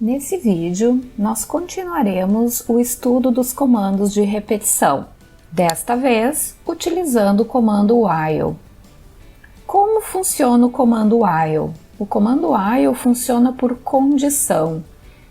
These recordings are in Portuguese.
Nesse vídeo, nós continuaremos o estudo dos comandos de repetição, desta vez utilizando o comando while. Como funciona o comando while? O comando while funciona por condição.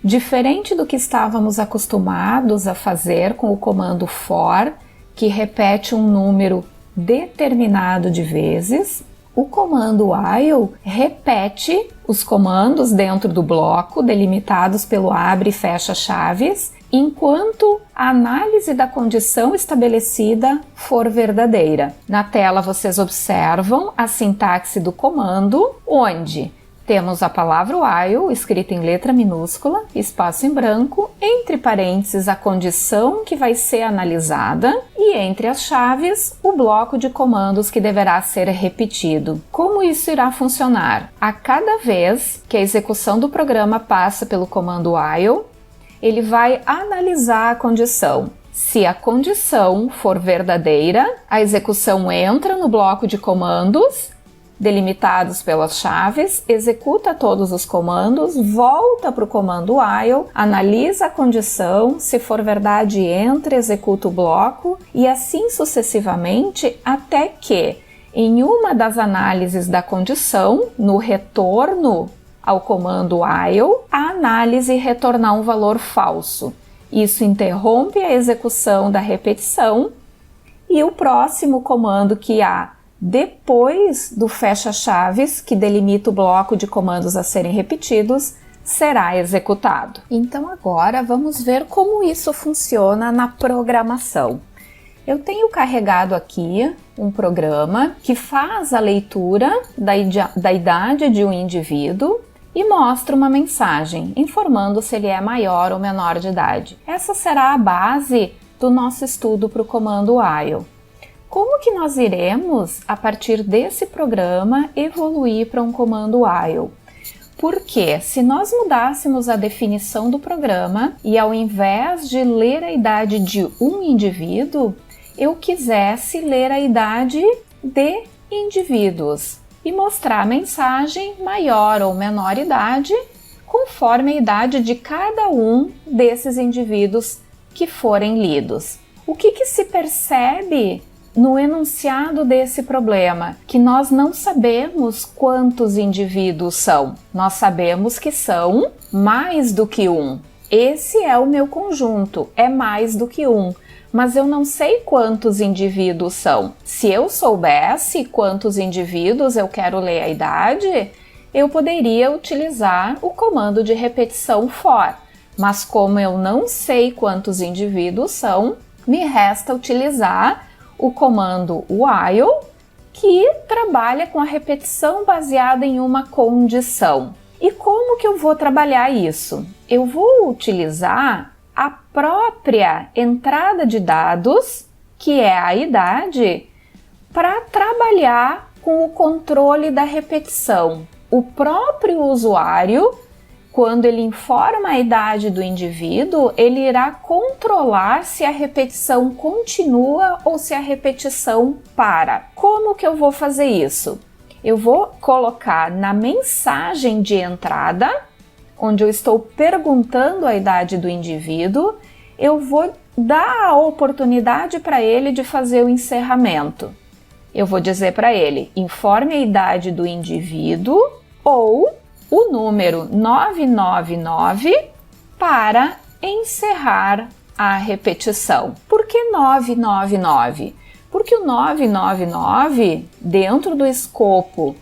Diferente do que estávamos acostumados a fazer com o comando for, que repete um número determinado de vezes, o comando while repete os comandos dentro do bloco delimitados pelo abre e fecha chaves, enquanto a análise da condição estabelecida for verdadeira. Na tela vocês observam a sintaxe do comando, onde temos a palavra while, escrita em letra minúscula, espaço em branco, entre parênteses a condição que vai ser analisada e entre as chaves o bloco de comandos que deverá ser repetido. Como isso irá funcionar? A cada vez que a execução do programa passa pelo comando while, ele vai analisar a condição. Se a condição for verdadeira, a execução entra no bloco de comandos delimitados pelas chaves, executa todos os comandos, volta para o comando while, analisa a condição, se for verdade entra, executa o bloco e assim sucessivamente até que, em uma das análises da condição, no retorno ao comando while, a análise retornar um valor falso. Isso interrompe a execução da repetição e o próximo comando que há depois do fecha-chaves, que delimita o bloco de comandos a serem repetidos, será executado. Então agora vamos ver como isso funciona na programação. Eu tenho carregado aqui um programa que faz a leitura da idade de um indivíduo e mostra uma mensagem informando se ele é maior ou menor de idade. Essa será a base do nosso estudo para o comando while. Como que nós iremos, a partir desse programa, evoluir para um comando while? Porque se nós mudássemos a definição do programa e ao invés de ler a idade de um indivíduo, eu quisesse ler a idade de indivíduos e mostrar a mensagem maior ou menor idade conforme a idade de cada um desses indivíduos que forem lidos. O que se percebe no enunciado desse problema? Que nós não sabemos quantos indivíduos são. Nós sabemos que são mais do que um. Esse é o meu conjunto, é mais do que um. Mas eu não sei quantos indivíduos são. Se eu soubesse quantos indivíduos eu quero ler a idade, eu poderia utilizar o comando de repetição for. Mas como eu não sei quantos indivíduos são, me resta utilizar o comando while, que trabalha com a repetição baseada em uma condição. E como que eu vou trabalhar isso? Eu vou utilizar a própria entrada de dados, que é a idade, para trabalhar com o controle da repetição. O próprio usuário, quando ele informa a idade do indivíduo, ele irá controlar se a repetição continua ou se a repetição para. Como que eu vou fazer isso? Eu vou colocar na mensagem de entrada, onde eu estou perguntando a idade do indivíduo, eu vou dar a oportunidade para ele de fazer o encerramento. Eu vou dizer para ele, informe a idade do indivíduo ou o número 999 para encerrar a repetição. Por que 999? Porque o 999, dentro do escopo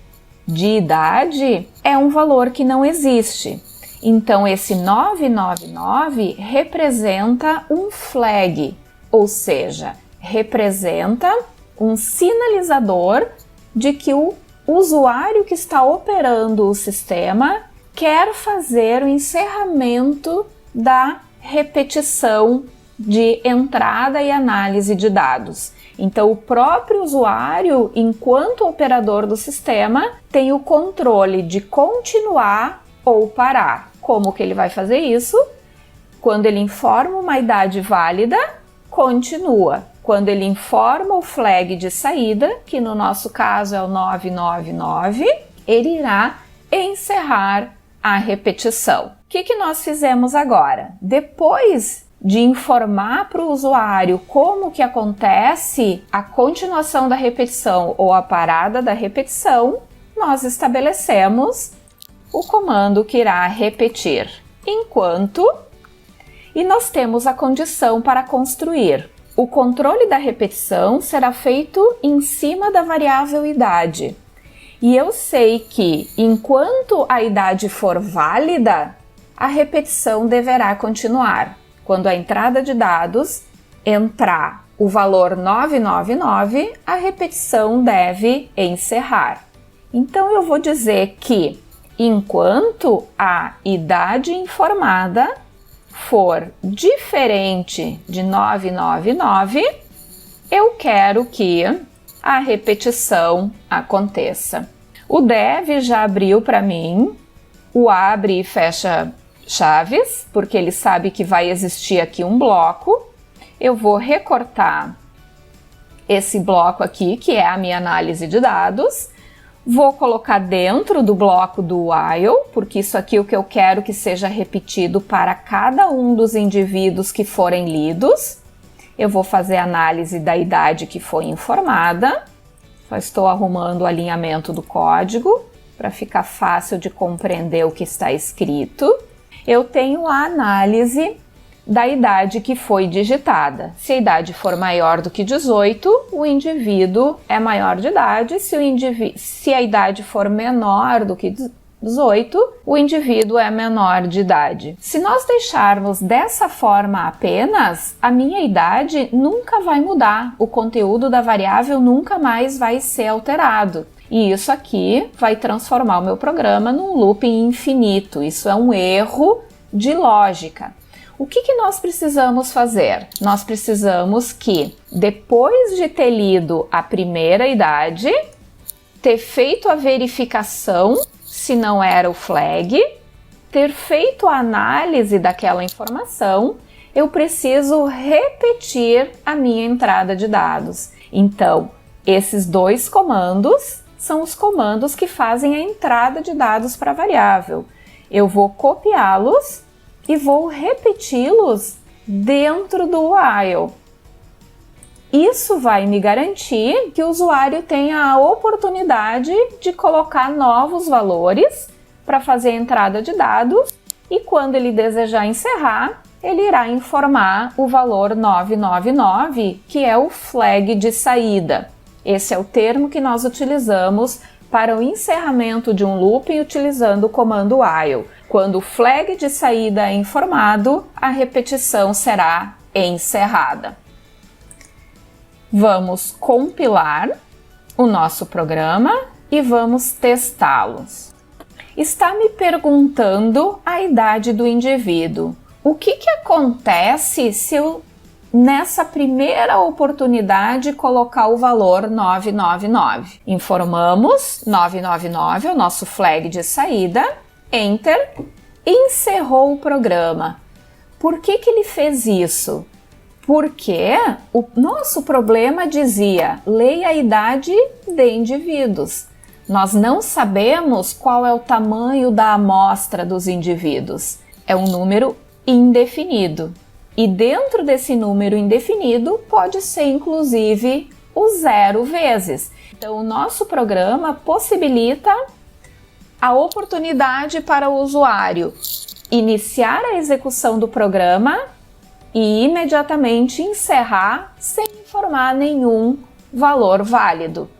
de idade, é um valor que não existe. Então, esse 999 representa um flag, ou seja, representa um sinalizador de que o usuário que está operando o sistema quer fazer o encerramento da repetição de entrada e análise de dados. Então, o próprio usuário, enquanto operador do sistema, tem o controle de continuar ou parar. Como que ele vai fazer isso? Quando ele informa uma idade válida, continua. Quando ele informa o flag de saída, que no nosso caso é o 999, ele irá encerrar a repetição. que nós fizemos agora? Depois de informar para o usuário como que acontece a continuação da repetição ou a parada da repetição, nós estabelecemos o comando que irá repetir enquanto, e nós temos a condição para construir. O controle da repetição será feito em cima da variável idade. E eu sei que, enquanto a idade for válida, a repetição deverá continuar. Quando a entrada de dados entrar o valor 999, a repetição deve encerrar. Então eu vou dizer que, enquanto a idade informada for diferente de 999, eu quero que a repetição aconteça. O dev já abriu para mim o abre e fecha chaves, porque ele sabe que vai existir aqui um bloco. Eu vou recortar esse bloco aqui, que é a minha análise de dados. Vou colocar dentro do bloco do while, porque isso aqui é o que eu quero que seja repetido para cada um dos indivíduos que forem lidos. Eu vou fazer a análise da idade que foi informada. Só estou arrumando o alinhamento do código para ficar fácil de compreender o que está escrito. Eu tenho a análise da idade que foi digitada. Se a idade for maior do que 18, o indivíduo é maior de idade. Se a idade for menor do que 18, o indivíduo é menor de idade. Se nós deixarmos dessa forma apenas, a minha idade nunca vai mudar. O conteúdo da variável nunca mais vai ser alterado. E isso aqui vai transformar o meu programa num looping infinito. Isso é um erro de lógica. O que nós precisamos fazer? Nós precisamos que, depois de ter lido a primeira idade, ter feito a verificação se não era o flag, ter feito a análise daquela informação, eu preciso repetir a minha entrada de dados. Então, esses dois comandos são os comandos que fazem a entrada de dados para a variável. Eu vou copiá-los e vou repeti-los dentro do while. Isso vai me garantir que o usuário tenha a oportunidade de colocar novos valores para fazer a entrada de dados e quando ele desejar encerrar, ele irá informar o valor 999, que é o flag de saída. Esse é o termo que nós utilizamos para o encerramento de um looping utilizando o comando while. Quando o flag de saída é informado, a repetição será encerrada. Vamos compilar o nosso programa e vamos testá-los. Está me perguntando a idade do indivíduo. O que acontece se eu, nessa primeira oportunidade, colocar o valor 999? Informamos 999, é o nosso flag de saída, Enter, encerrou o programa. Por que ele fez isso? Porque o nosso problema dizia, leia a idade de indivíduos. Nós não sabemos qual é o tamanho da amostra dos indivíduos. É um número indefinido. E dentro desse número indefinido pode ser inclusive o 0 vezes. Então o nosso programa possibilita a oportunidade para o usuário iniciar a execução do programa e imediatamente encerrar sem informar nenhum valor válido.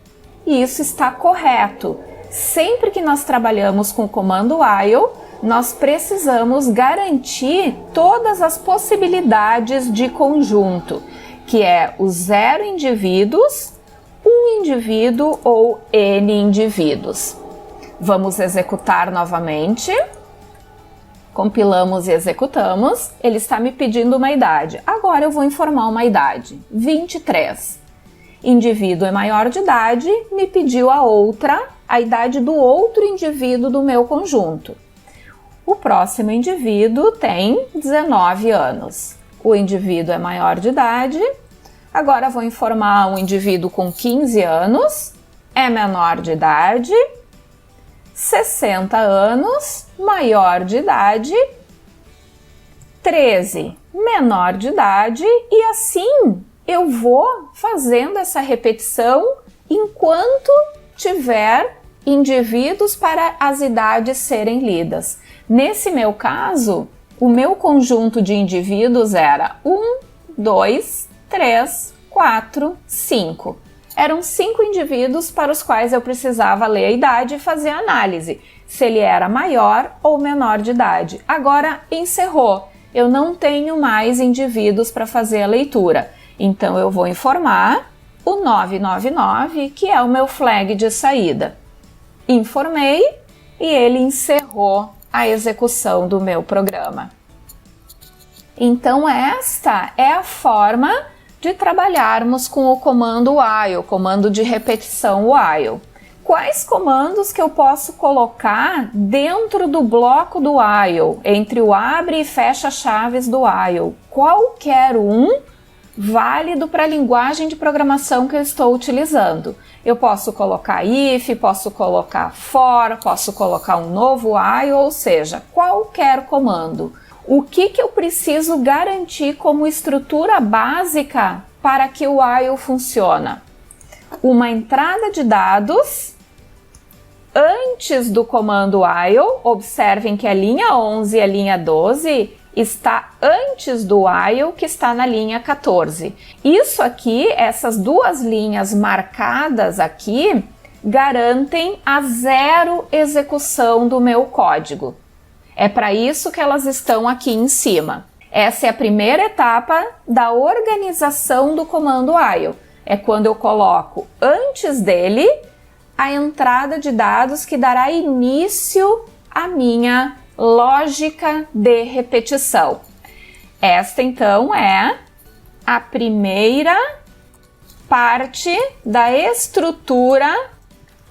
E isso está correto. Sempre que nós trabalhamos com o comando while, nós precisamos garantir todas as possibilidades de conjunto, que é os 0 indivíduos, um indivíduo ou N indivíduos. Vamos executar novamente. Compilamos e executamos. Ele está me pedindo uma idade. Agora eu vou informar uma idade, 23. Indivíduo é maior de idade, me pediu a idade do outro indivíduo do meu conjunto. O próximo indivíduo tem 19 anos. O indivíduo é maior de idade. Agora vou informar um indivíduo com 15 anos, é menor de idade, 60 anos, maior de idade 13, menor de idade, e assim eu vou fazendo essa repetição enquanto tiver indivíduos para as idades serem lidas. Nesse meu caso, o meu conjunto de indivíduos era 1, 2, 3, 4, 5. Eram 5 indivíduos para os quais eu precisava ler a idade e fazer a análise, se ele era maior ou menor de idade. Agora encerrou, eu não tenho mais indivíduos para fazer a leitura, então eu vou informar o 999, que é o meu flag de saída. Informei e ele encerrou a execução do meu programa. Então esta é a forma de trabalharmos com o comando while, o comando de repetição while. Quais comandos que eu posso colocar dentro do bloco do while, entre o abre e fecha chaves do while? Qualquer um válido para a linguagem de programação que eu estou utilizando. Eu posso colocar if, posso colocar for, posso colocar um novo while, ou seja, qualquer comando. O que eu preciso garantir como estrutura básica para que o while funcione? Uma entrada de dados antes do comando while. Observem que a linha 11 e a linha 12 está antes do while, que está na linha 14. Isso aqui, essas duas linhas marcadas aqui, garantem a zero execução do meu código. É para isso que elas estão aqui em cima. Essa é a primeira etapa da organização do comando while. É quando eu coloco antes dele a entrada de dados que dará início à minha lógica de repetição. Esta então é a primeira parte da estrutura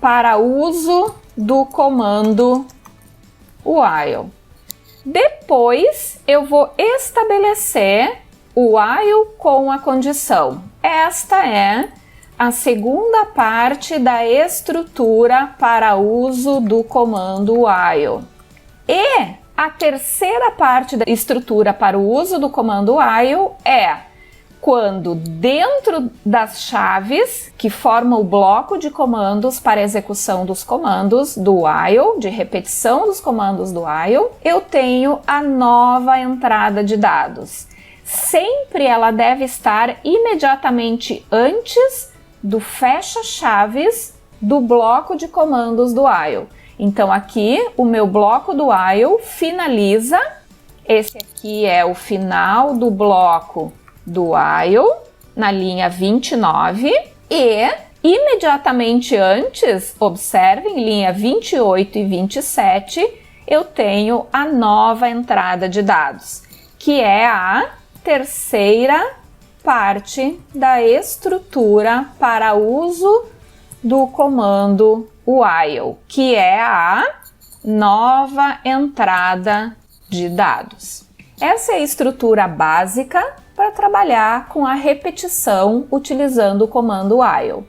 para uso do comando while. Depois eu vou estabelecer o while com a condição. Esta é a segunda parte da estrutura para uso do comando while. E a terceira parte da estrutura para o uso do comando while é quando dentro das chaves que formam o bloco de comandos para execução dos comandos do while, de repetição dos comandos do while, eu tenho a nova entrada de dados. Sempre ela deve estar imediatamente antes do fecha-chaves do bloco de comandos do while. Então aqui o meu bloco do while finaliza, esse aqui é o final do bloco do while, na linha 29, e imediatamente antes, observem, linha 28 e 27, eu tenho a nova entrada de dados, que é a terceira parte da estrutura para uso do comando while, que é a nova entrada de dados. Essa é a estrutura básica para trabalhar com a repetição utilizando o comando while.